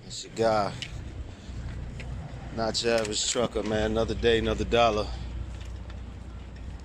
It's your guy, not your average trucker, man. Another day, another dollar.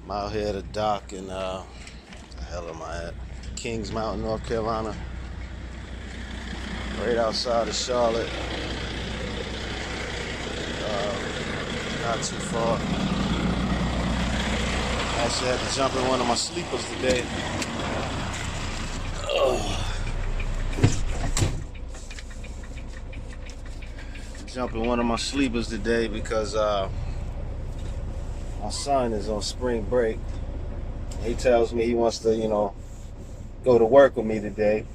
I'm out here at the dock in, the hell am I at? Kings Mountain, North Carolina. Right outside of Charlotte. Not too far. I actually had to jump in one of my sleepers today. Jump in one of my sleepers today because my son is on spring break. He tells me he wants to, go to work with me today.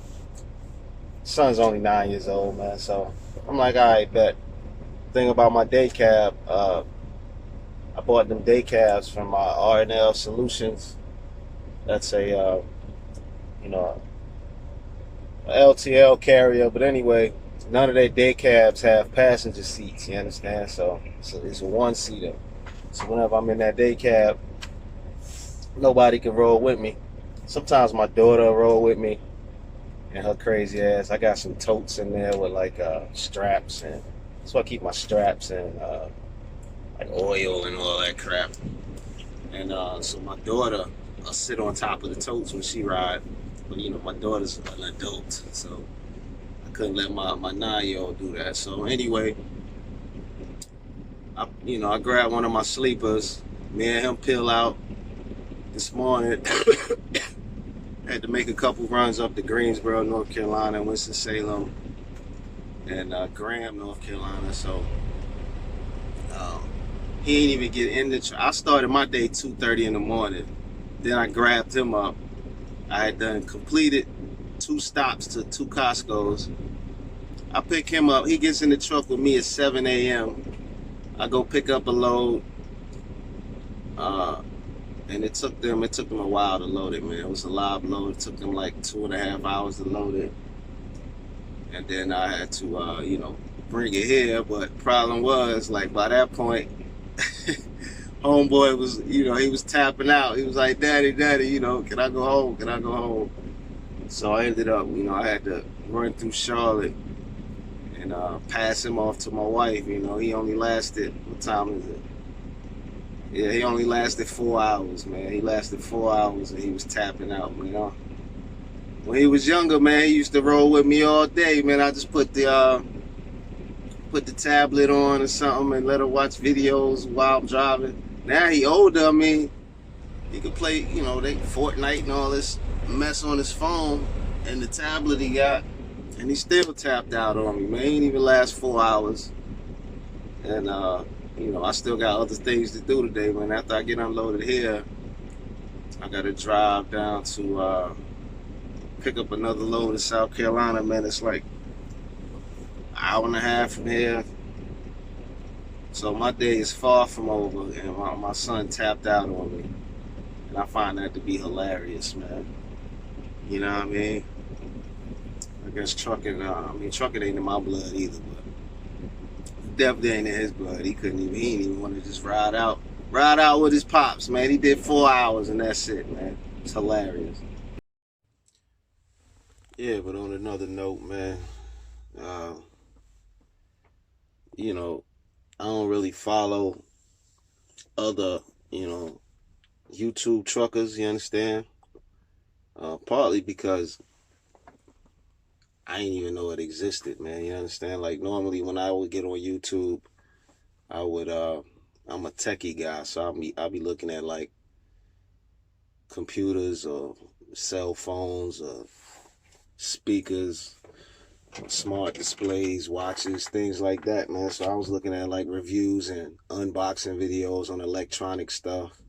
Son's only 9 years old, man. So I'm like, all right, bet. Thing about my day cab, I bought them day cabs from R&L Solutions. That's a, LTL carrier. But anyway, none of their day cabs have passenger seats. You understand? So it's a one-seater. So whenever I'm in that day cab, nobody can roll with me. Sometimes my daughter will roll with me and her crazy ass. I got some totes in there with like straps, and so I keep my straps and like oil and all that crap. And so my daughter, I'll sit on top of the totes when she ride. But my daughter's an adult, so I couldn't let my 9-year-old do that. So anyway, I grabbed one of my sleepers. Me and him peel out this morning. Had to make a couple runs up to Greensboro, North Carolina, Winston-Salem, and Graham, North Carolina. So he ain't even get in the I started my day 2:30 in the morning. Then I grabbed him up. I had done completed 2 stops to 2 Costco's. I pick him up. He gets in the truck with me at 7 a.m. I go pick up a load. And it took them a while to load it, man. It was a live load. It took them like 2.5 hours to load it. And then I had to, bring it here. But problem was, like, by that point, homeboy was, he was tapping out. He was like, Daddy, can I go home? Can I go home? So I ended up, I had to run through Charlotte and pass him off to my wife. He only lasted, what time is it? Yeah, he only lasted 4 hours, man. He lasted 4 hours and he was tapping out, man. When he was younger, man, he used to roll with me all day, man. I just put the tablet on or something and let him watch videos while I'm driving. Now he older, I mean, he could play, they Fortnite and all this mess on his phone and the tablet he got, and he still tapped out on me, man. He didn't even last 4 hours. And I still got other things to do today, man. After I get unloaded here, I gotta drive down to pick up another load in South Carolina, man. It's like an hour and a half from here. So my day is far from over, and my son tapped out on me. And I find that to be hilarious, man. You know what I mean? I guess trucking ain't in my blood either, but definitely ain't in his blood. He didn't even want to just ride out with his pops, man. He did 4 hours and that's it, man. It's hilarious. Yeah, but on another note, man, I don't really follow other, YouTube truckers, you understand? Partly because I didn't even know it existed, man. You understand? Like normally when I would get on YouTube, I would I'm a techie guy, so I'll be looking at like computers or cell phones or speakers, smart displays, watches, things like that, man. So I was looking at like reviews and unboxing videos on electronic stuff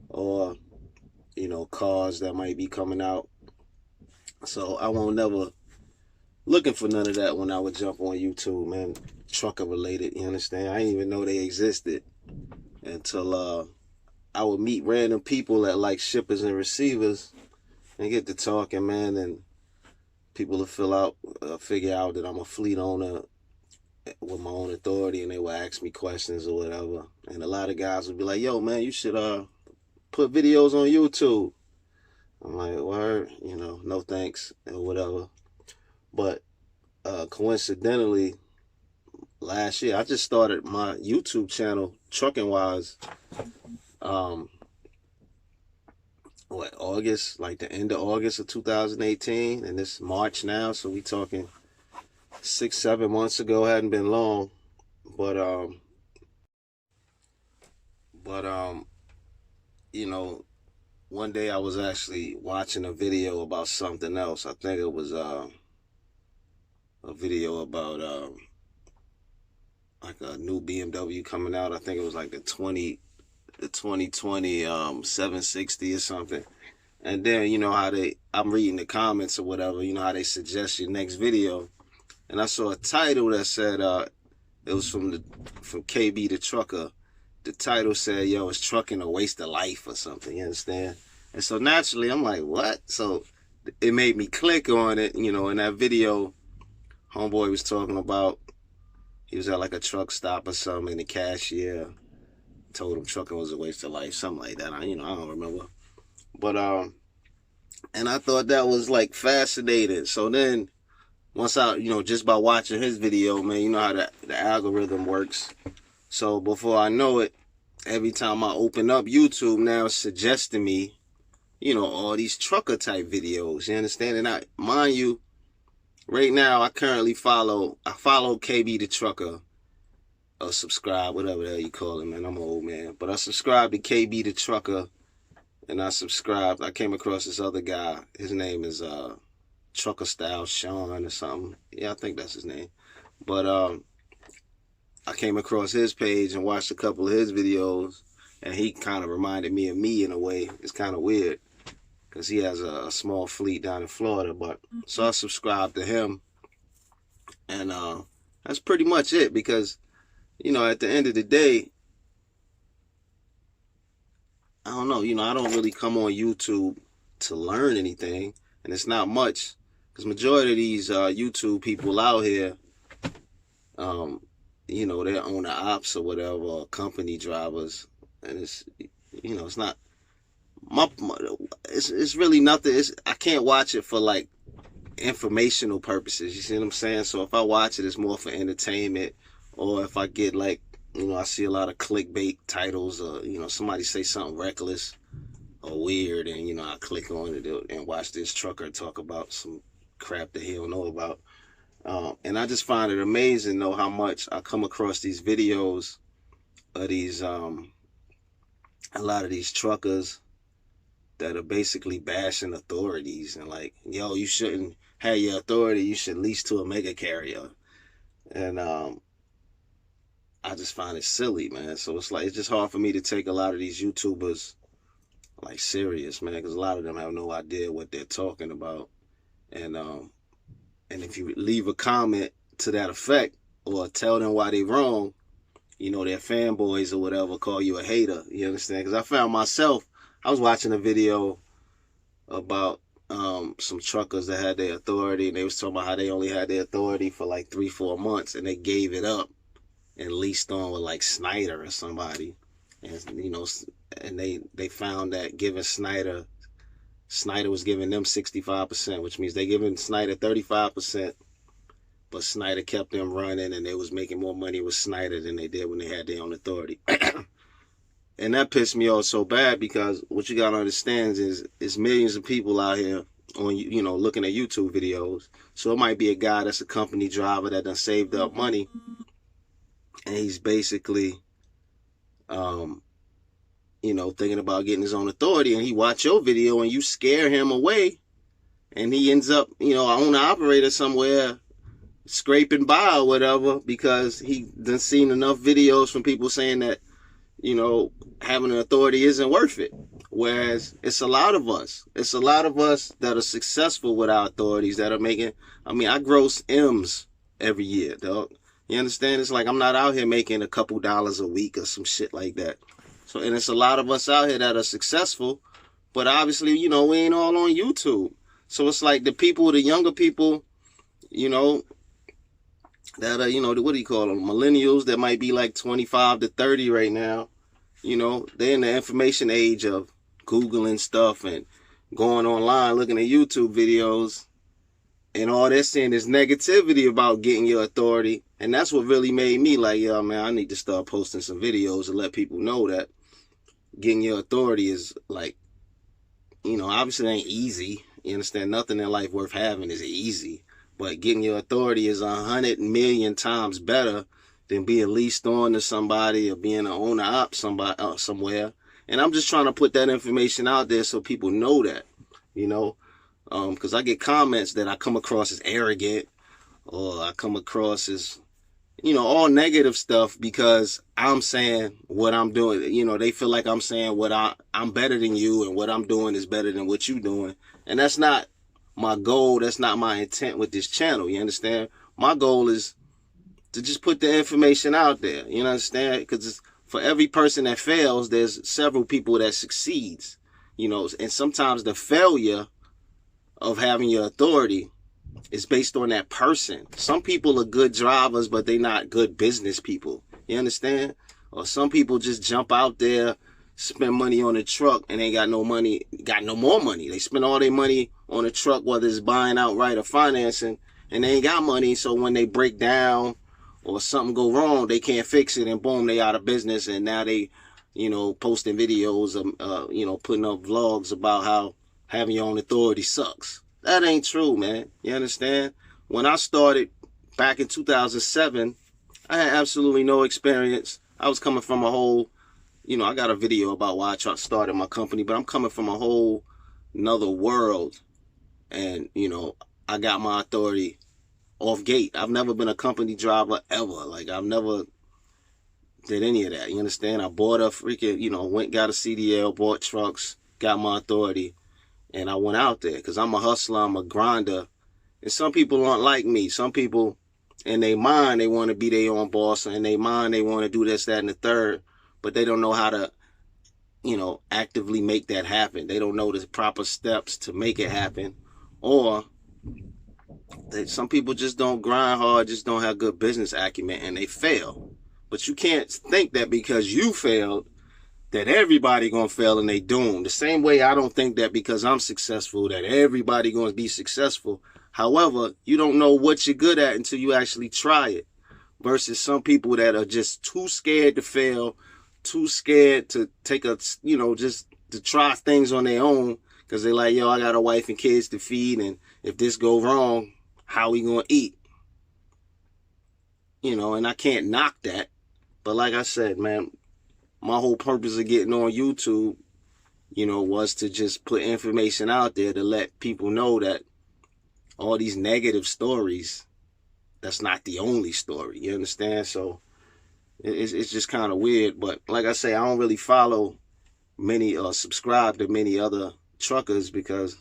or cars that might be coming out. So I won't never looking for none of that when I would jump on YouTube, man. Trucker related, you understand? I didn't even know they existed until I would meet random people at like shippers and receivers and get to talking, man, and people will figure out that I'm a fleet owner with my own authority, and they will ask me questions or whatever. And a lot of guys would be like, yo, man, you should put videos on YouTube. I'm like, word, no thanks, or whatever. But coincidentally, last year. I just started my YouTube channel, Trucking Wise, August, like the end of August of 2018, and it's March now, so we talking 6-7 months ago. Hadn't been long, but you know, one day I was actually watching a video about something else. I think it was a video about like a new BMW coming out. I think it was like the 2020 760 or something. And then, you know how I'm reading the comments or whatever, you know how they suggest your next video. And I saw a title that said, it was from KB the Trucker. The title said, yo, is trucking a waste of life or something, you understand? And so naturally, I'm like, what? So it made me click on it, you know. In that video, homeboy was talking about, he was at like a truck stop or something, and the cashier told him trucking was a waste of life, something like that. I don't remember. But, and I thought that was like fascinating. So then, once I, you know, just by watching his video, man, you know how the algorithm works. So before I know it, every time I open up YouTube now, it's suggesting me, you know, all these trucker type videos. You understand? And mind you, right now I follow KB the Trucker, or subscribe, whatever the hell you call it, man. I'm an old man, but I subscribe to KB the Trucker, and I came across this other guy. His name is Trucker Style Sean or something. Yeah, I think that's his name. But I came across his page and watched a couple of his videos, and he kind of reminded me of me in a way. It's kind of weird because he has a small fleet down in Florida. But so I subscribed to him, and that's pretty much it. Because, you know, at the end of the day, I don't know. You know, I don't really come on YouTube to learn anything, and it's not much. Because majority of these YouTube people out here, you know, they're owner ops or whatever, or company drivers, and it's, you know, it's not it's really nothing. I can't watch it for like informational purposes. You see what I'm saying? So if I watch it, it's more for entertainment, or if I get like, you know, I see a lot of clickbait titles, or, you know, somebody say something reckless or weird, and, you know, I click on it and watch this trucker talk about some crap that he don't know about. And I just find it amazing, though, how much I come across these videos of these, a lot of these truckers that are basically bashing authorities and like, yo, you shouldn't have your authority, you should lease to a mega carrier. And I just find it silly, man. So it's like, it's just hard for me to take a lot of these YouTubers like serious, man, because a lot of them have no idea what they're talking about. And if you leave a comment to that effect or tell them why they wrong, you know, their fanboys or whatever call you a hater. You understand? Because I found myself, I was watching a video about some truckers that had their authority, and they was talking about how they only had their authority for like 3-4 months, and they gave it up and leased on with like Snyder or somebody. And, you know, and they found that giving Snyder was giving them 65%, which means they giving Snyder 35%, but Snyder kept them running, and they was making more money with Snyder than they did when they had their own authority. And that pissed me off so bad, because what you gotta understand is millions of people out here on, you know, looking at YouTube videos. So it might be a guy that's a company driver that done saved up money, and he's basically you know, thinking about getting his own authority, and he watch your video and you scare him away, and he ends up, you know, owner operator somewhere scraping by or whatever, because he done seen enough videos from people saying that, you know, having an authority isn't worth it. Whereas it's a lot of us that are successful with our authorities that are making, I mean, I gross M's every year, dog. You understand? It's like I'm not out here making a couple dollars a week or some shit like that. So, and it's a lot of us out here that are successful, but obviously, you know, we ain't all on YouTube. So it's like the younger people, you know, that are, you know, what do you call them? Millennials that might be like 25 to 30 right now. You know, they're in the information age of Googling stuff and going online, looking at YouTube videos. And all they're saying is negativity about getting your authority. And that's what really made me like, yo, man, I need to start posting some videos and let people know that getting your authority is like, obviously it ain't easy. You understand? Nothing in life worth having is easy. But getting your authority is 100 million times better than being leased on to somebody or being an owner op somewhere. And I'm just trying to put that information out there so people know that, because I get comments that I come across as arrogant or I come across as, all negative stuff because I'm saying what I'm doing. They feel like I'm saying I'm better than you and what I'm doing is better than what you're doing. And that's not my goal. That's not my intent with this channel. You understand? My goal is to just put the information out there. You understand? Because for every person that fails, there's several people that succeeds. And sometimes the failure of having your authority is based on that person. Some people are good drivers, but they're not good business people. You understand? Or some people just jump out there, spend money on a truck, and ain't got no money, got no more money. They spend all their money on a truck, whether it's buying outright or financing, and they ain't got money. So when they break down or something go wrong, they can't fix it, and boom, they out of business. And now they, posting videos, putting up vlogs about how having your own authority sucks. That ain't true, man. You understand? When I started back in 2007, I had absolutely no experience. I was coming from a whole, I got a video about why I started my company, but I'm coming from a whole another world. And, I got my authority off gate. I've never been a company driver ever. Like, I've never did any of that. You understand? I bought a freaking, went, got a CDL, bought trucks, got my authority. And I went out there because I'm a hustler, I'm a grinder. And some people aren't like me. Some people, in their mind, they want to be their own boss. In their mind, they want to do this, that, and the third. But they don't know how to, actively make that happen. They don't know the proper steps to make it happen. Or some people just don't grind hard, just don't have good business acumen, and they fail. But you can't think that because you failed, that everybody gonna fail and they doomed. The same way I don't think that because I'm successful that everybody gonna be successful. However, you don't know what you're good at until you actually try it. Versus some people that are just too scared to fail, too scared to take just to try things on their own because they're like, yo, I got a wife and kids to feed, and if this go wrong, how we gonna eat? And I can't knock that. But like I said, man, my whole purpose of getting on YouTube, was to just put information out there to let people know that all these negative stories, that's not the only story. You understand? So it's just kind of weird. But like I say, I don't really follow many or subscribe to many other truckers because,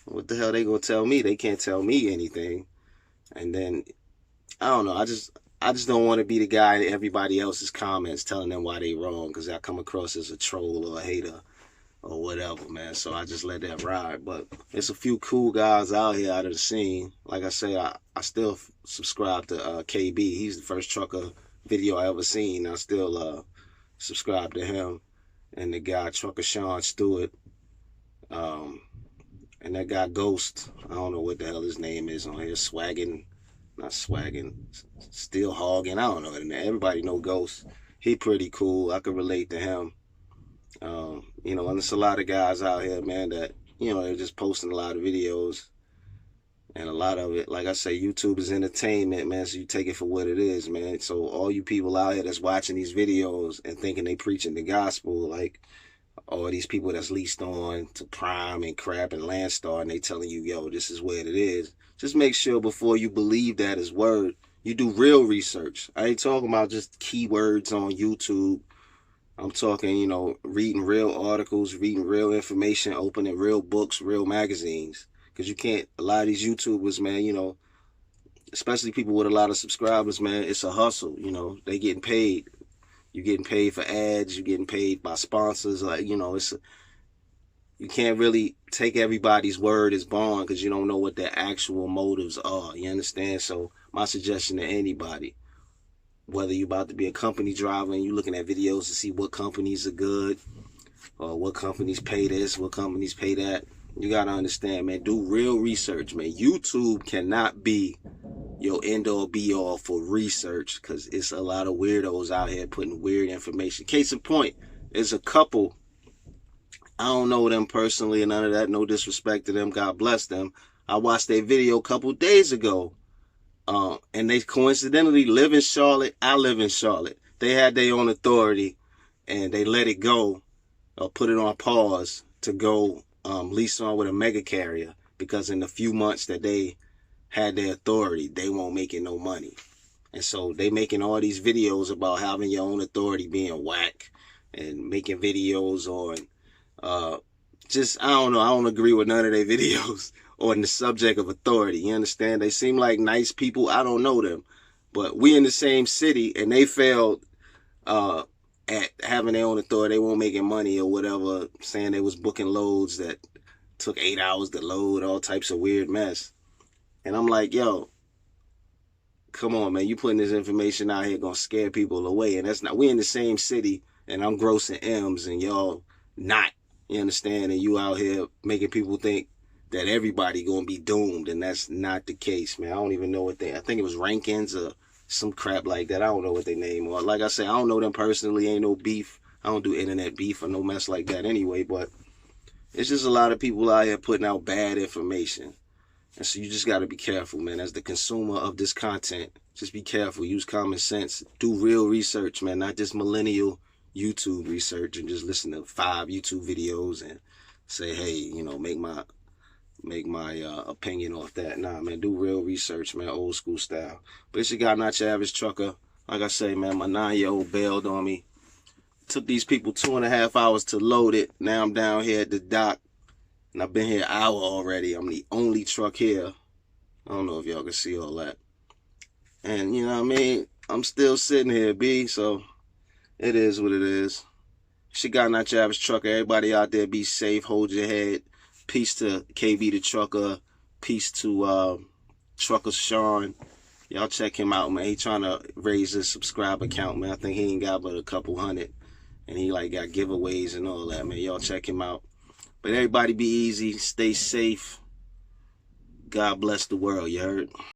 what the hell they gonna tell me? They can't tell me anything. And then, I don't know. I just don't want to be the guy in everybody else's comments telling them why they wrong because I come across as a troll or a hater or whatever, man. So I just let that ride. But there's a few cool guys out here out of the scene. Like I say, I still subscribe to KB. He's the first trucker video I ever seen. I still subscribe to him. And the guy, Trucker Sean Stewart. And that guy Ghost. I don't know what the hell his name is on here. Not swagging, still hogging. I don't know. Everybody know Ghost. He pretty cool. I can relate to him. And there's a lot of guys out here, man, that, they're just posting a lot of videos. And a lot of it, like I say, YouTube is entertainment, man. So you take it for what it is, man. So all you people out here that's watching these videos and thinking they preaching the gospel, like all these people that's leased on to Prime and Crap and Landstar, and they telling you, yo, this is what it is. Just make sure before you believe that is word, you do real research. I ain't talking about just keywords on YouTube. I'm talking, reading real articles, reading real information, opening real books, real magazines. Because you can't, a lot of these YouTubers, man, especially people with a lot of subscribers, man, it's a hustle, they getting paid. You're getting paid for ads, you're getting paid by sponsors, you can't really take everybody's word as bond because you don't know what their actual motives are. You understand? So my suggestion to anybody, whether you're about to be a company driver and you're looking at videos to see what companies are good or what companies pay this, what companies pay that, You gotta understand, man. Do real research, man. YouTube cannot be your end-all be-all for research, because it's a lot of weirdos out here putting weird information. Case in point, there's a couple. I don't know them personally and none of that. No disrespect to them. God bless them. I watched their video a couple days ago. And they coincidentally live in Charlotte. I live in Charlotte. They had their own authority, and they let it go, or put it on pause to go lease on with a mega carrier, because in the few months that they had their authority, they won't making no money. And so they making all these videos about having your own authority being whack, and making videos on just, I don't know, I don't agree with none of their videos on the subject of authority. You understand? They seem like nice people. I don't know them, but we in the same city, and they failed at having their own authority. They weren't making money or whatever, saying they was booking loads that took 8 hours to load, all types of weird mess. And I'm like, yo, come on, man, you putting this information out here gonna scare people away. And that's not, we in the same city, and I'm grossing M's and y'all not. You understand? And you out here making people think that everybody gonna be doomed, and that's not the case, man. I don't even know what I think it was Rankins or some crap like that. I don't know what they name are. Like I said, I don't know them personally. Ain't no beef. I don't do internet beef or no mess like that anyway, but it's just a lot of people out here putting out bad information. And so you just got to be careful, man. As the consumer of this content, just be careful. Use common sense. Do real research, man. Not just millennial YouTube research and just listen to 5 YouTube videos and say, hey, you know, make my opinion off that. Nah, man, do real research, man. Old school style. But it's your guy, not your average trucker. Like I say, man, my 9-year-old bailed on me. Took these people 2.5 hours to load it. Now I'm down here at the dock. And I've been here an hour already. I'm the only truck here. I don't know if y'all can see all that. And, you know what I mean? I'm still sitting here, B. So, it is what it is. She got not your average trucker. Everybody out there, be safe. Hold your head. Peace to KB the trucker. Peace to Trucker Sean. Y'all check him out, man. He trying to raise his subscriber count, man. I think he ain't got but a couple hundred. And he like got giveaways and all that, man. Y'all check him out. But everybody be easy. Stay safe. God bless the world, you heard?